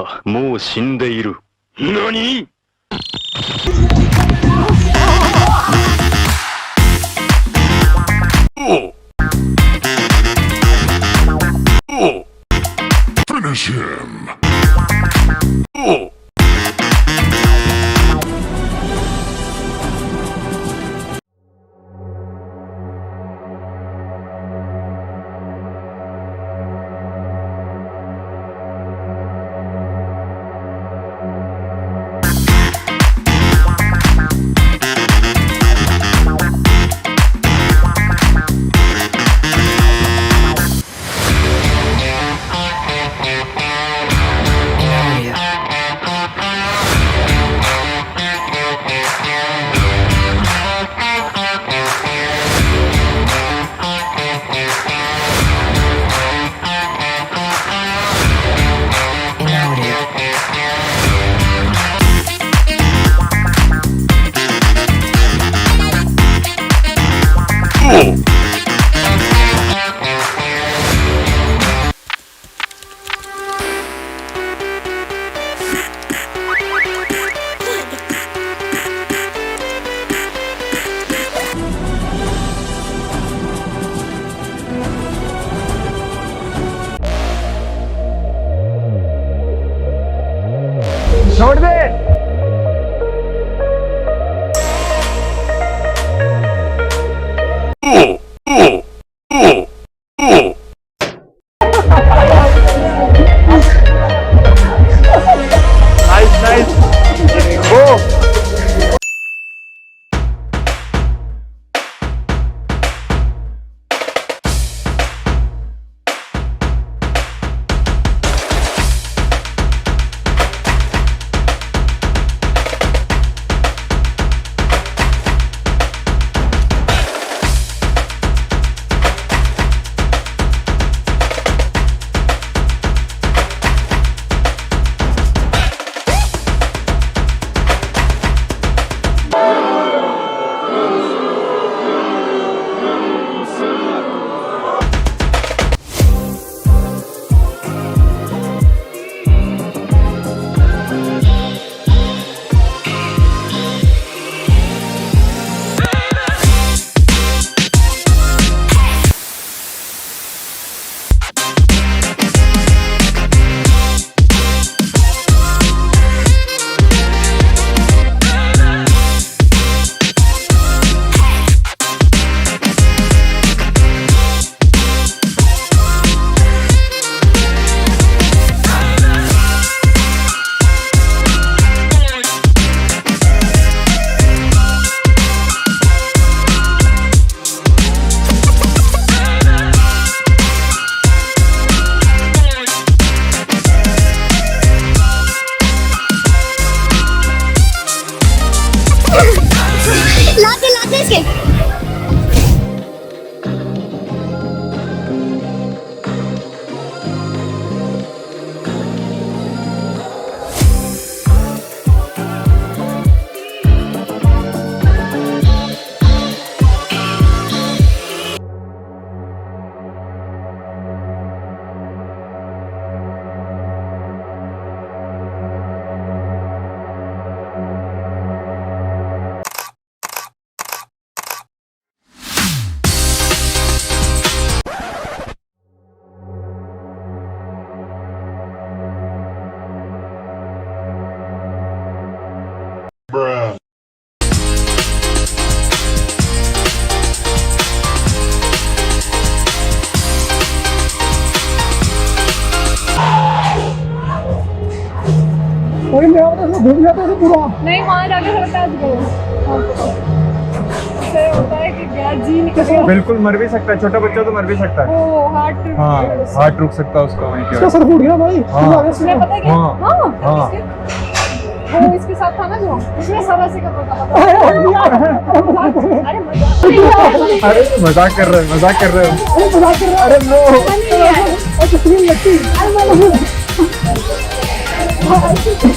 はもう死んでいる。何？ Finish him. छोड़ दे। Nice nice गो। लाते इसके। Bruh. घूम जाता है पूरा। नहीं वहाँ जाके होता है होता है कि गैस जी निकल बिल्कुल मर भी सकता है, छोटा बच्चा तो मर भी सकता है। वो हार्ट हाँ हार्ट रुक सकता है उसका वहीं इसका सर फूट गया भाई। तुम्हें पता है क्या? हाँ, हाँ हाँ। वो इसके साथ था ना जो उसने सर ऐसे कर रहा था। अरे मजाक कर रहे हो, मजाक कर रहे हो। अरे नो मजा